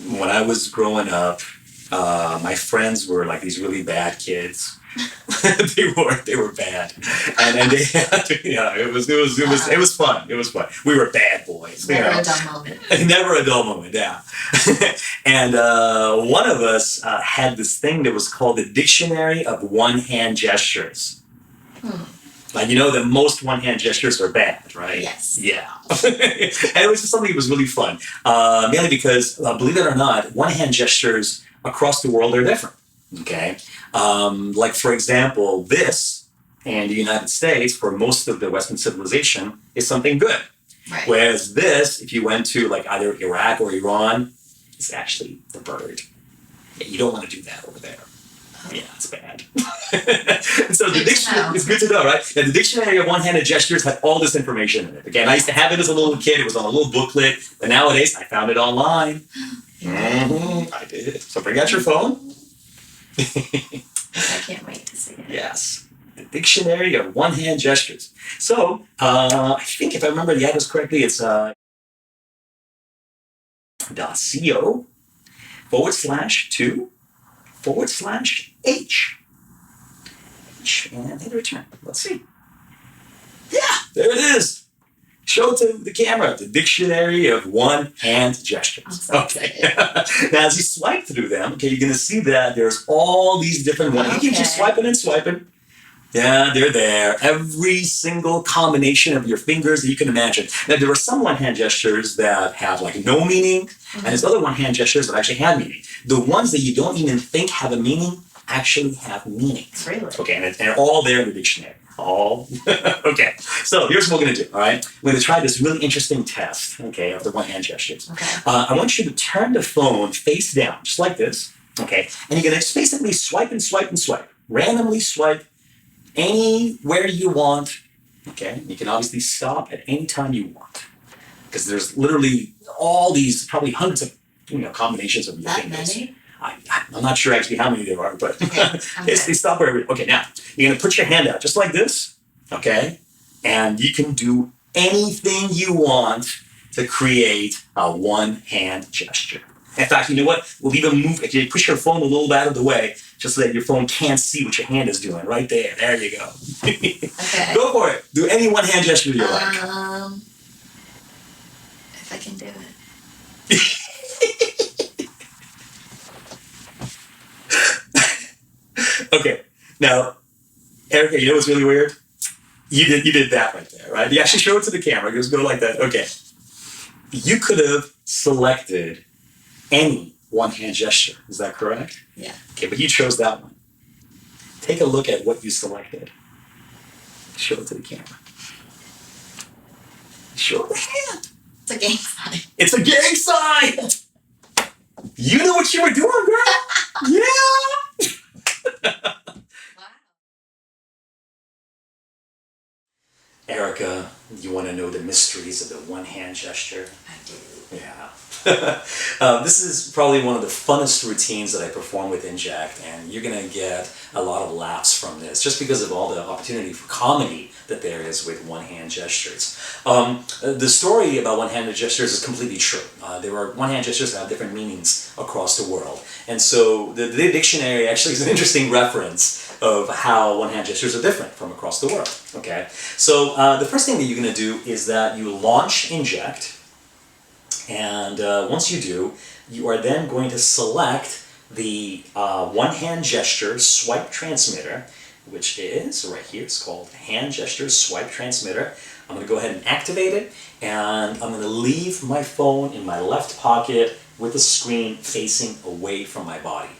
when I was growing up, my friends were like these really bad kids. They were bad, and they had it was fun. It was fun. We were bad boys. Never a dull moment. Never a dull moment. Yeah. And one of us had this thing that was called the Dictionary of One Hand Gestures. Like, that most one hand gestures are bad, right? Yes. Yeah. And it was just something that was really fun. Mainly because, believe it or not, one hand gestures across the world are different. Okay. Like, for example, this in the United States, for most of the Western civilization, is something good. Right. Whereas this, if you went to like either Iraq or Iran, it's actually the bird. Yeah, you don't want to do that over there. Yeah, it's bad. So the dictionary, it's good to know, right? And the Dictionary of One-Handed Gestures had all this information in it. Again, I used to have it as a little kid. It was on a little booklet. But nowadays, I found it online. I did. So bring out your phone. I can't wait to see it. Yes. The Dictionary of One-Hand Gestures. So, I think if I remember the address correctly, it's .co/2/H. And hit return. Let's see. Yeah, there it is. Show it to the camera. The Dictionary of One-Hand Gestures. Okay. Now, as you swipe through them, okay, you're going to see that there's all these different ones. You can keep swiping and swiping. Yeah, they're there. Every single combination of your fingers that you can imagine. Now, there are some one-hand gestures that have like no meaning, and there's other one-hand gestures that actually have meaning. The ones that you don't even think have a meaning actually have meaning. Really? Okay, and they're all there in the dictionary. All. Okay, so here's what we're going to do, all right? We're going to try this really interesting test, okay, of the one-hand gestures. Okay. I want you to turn the phone face down, just like this, okay? And you're going to basically swipe and swipe and swipe. Randomly swipe anywhere you want, okay? You can obviously stop at any time you want, because there's literally all these, probably hundreds of combinations of your That fingers. many? I'm not sure actually how many there are, but Okay, they stop wherever. Okay, now you're gonna put your hand out just like this, okay? And you can do anything you want to create a one-hand gesture. In fact, you know what? We'll even move. If you push your phone a little bit out of the way, just so that your phone can't see what your hand is doing. Right there. There you go. Okay. Go for it. Do any one-hand gesture you like. If I can do it. Okay. Now, Erica, you know what's really weird? You did that right there, right? You actually show it to the camera. Just go like that. Okay. You could have selected any one-hand gesture. Is that correct? Yeah. Okay, but you chose that one. Take a look at what you selected. Show it to the camera. Show the hand. It's a gang sign. It's a gang sign! You knew what you were doing, girl! Yeah! Wow. Erica, you want to know the mysteries of the one-hand gesture? I do. Yeah. This is probably one of the funnest routines that I perform with Inject, and you're going to get a lot of laughs from this just because of all the opportunity for comedy that there is with one-hand gestures. The story about one-handed gestures is completely true. There are one-hand gestures that have different meanings across the world. And so the dictionary actually is an interesting reference of how one-hand gestures are different from across the world. Okay, so the first thing that you're going to do is that you launch Inject. And once you do, you are then going to select the one-hand gesture swipe transmitter, which is right here. It's called Hand Gesture Swipe Transmitter. I'm going to go ahead and activate it, and I'm going to leave my phone in my left pocket with the screen facing away from my body.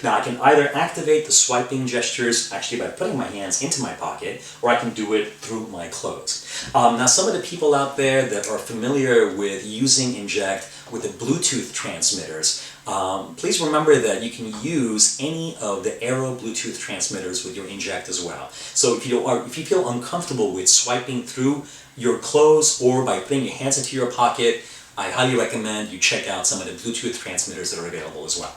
Now, I can either activate the swiping gestures actually by putting my hands into my pocket, or I can do it through my clothes. Now, some of the people out there that are familiar with using Inject with the Bluetooth transmitters, please remember that you can use any of the Aero Bluetooth transmitters with your Inject as well. So if you feel uncomfortable with swiping through your clothes or by putting your hands into your pocket, I highly recommend you check out some of the Bluetooth transmitters that are available as well.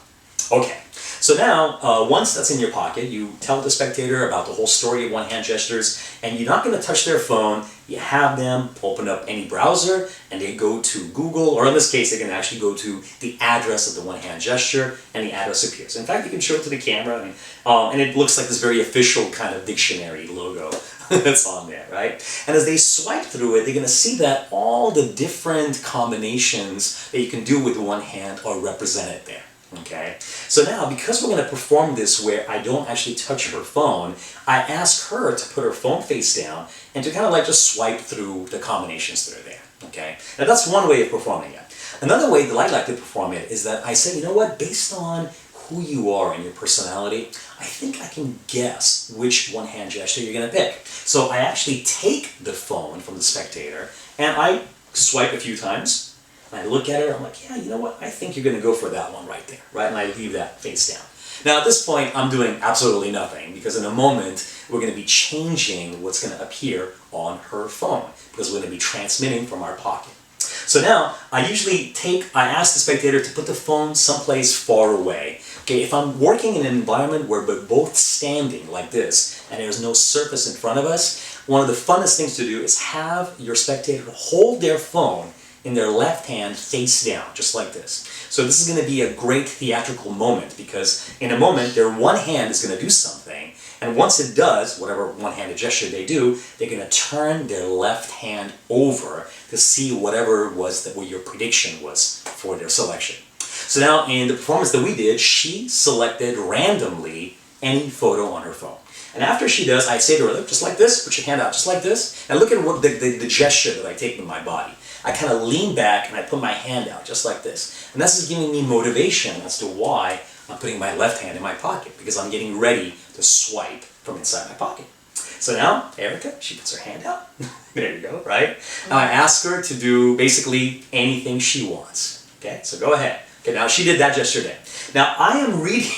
Okay, So now, once that's in your pocket, you tell the spectator about the whole story of one-hand gestures, and you're not going to touch their phone. You have them open up any browser, and they go to Google, or in this case, they can actually go to the address of the one-hand gesture, and the address appears. In fact, you can show it to the camera, and it looks like this very official kind of dictionary logo that's on there, right? And as they swipe through it, they're going to see that all the different combinations that you can do with one hand are represented there. Okay, so now because we're going to perform this where I don't actually touch her phone, I ask her to put her phone face down and to kind of like just swipe through the combinations that are there. Okay, now that's one way of performing it. Another way that I like to perform it is that I say, you know what, based on who you are and your personality, I think I can guess which one-hand gesture you're going to pick. So I actually take the phone from the spectator and I swipe a few times. And I look at her, I'm like, yeah, you know what? I think you're going to go for that one right there, right? And I leave that face down. Now at this point, I'm doing absolutely nothing because in a moment, we're going to be changing what's going to appear on her phone because we're going to be transmitting from our pocket. So now, I ask the spectator to put the phone someplace far away. Okay, if I'm working in an environment where we're both standing like this and there's no surface in front of us, one of the funnest things to do is have your spectator hold their phone in their left hand face down, just like this. So this is going to be a great theatrical moment because in a moment their one hand is going to do something, and once it does, whatever one-handed gesture they do, they're going to turn their left hand over to see whatever it was that what your prediction was for their selection. So now in the performance that we did, she selected randomly any photo on her phone. And after she does, I say to her, look, just like this, put your hand out just like this, and look at what the gesture that I take with my body. I kind of lean back and I put my hand out just like this. And this is giving me motivation as to why I'm putting my left hand in my pocket, because I'm getting ready to swipe from inside my pocket. So now, Erica, she puts her hand out. There you go, right? Now I ask her to do basically anything she wants. Okay, so go ahead. Okay, now she did that gesture there. Now I am reading,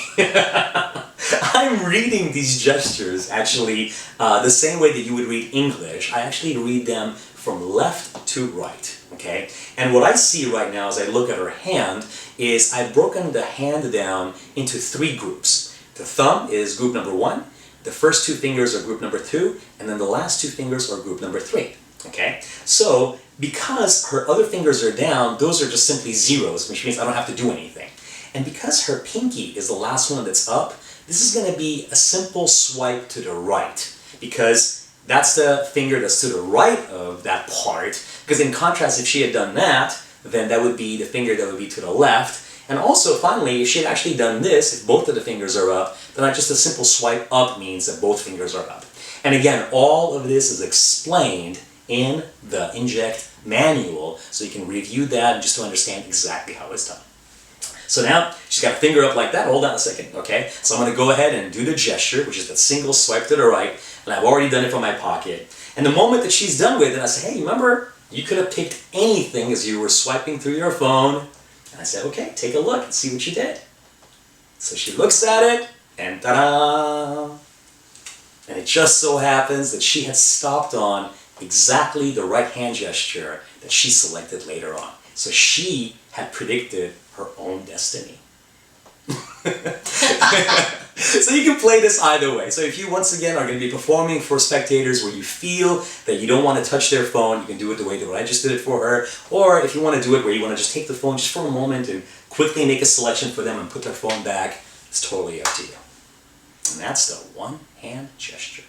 I'm reading these gestures actually the same way that you would read English. I actually read them from left to right, okay? And what I see right now as I look at her hand is I've broken the hand down into 3 groups. The thumb is group number 1, the first 2 fingers are group number 2, and then the last 2 fingers are group number 3, okay? So, because her other fingers are down, those are just simply zeros, which means I don't have to do anything. And because her pinky is the last one that's up, this is going to be a simple swipe to the right, because that's the finger that's to the right of that part, because in contrast, if she had done that, then that would be the finger that would be to the left. And also, finally, if she had actually done this, if both of the fingers are up, then just a simple swipe up means that both fingers are up. And again, all of this is explained in the Inject manual, so you can review that just to understand exactly how it's done. So now, she's got a finger up like that. Hold on a second, okay? So I'm going to go ahead and do the gesture, which is that single swipe to the right, and I've already done it from my pocket. And the moment that she's done with it, I say, hey, remember, you could have picked anything as you were swiping through your phone. And I said, okay, take a look and see what you did. So she looks at it, and ta-da! And it just so happens that she had stopped on exactly the right hand gesture that she selected later on. So she had predicted her own destiny. So you can play this either way. So if you once again are going to be performing for spectators where you feel that you don't want to touch their phone, you can do it the way that I just did it for her. Or if you want to do it where you want to just take the phone just for a moment and quickly make a selection for them and put their phone back, it's totally up to you. And that's the one-hand gesture.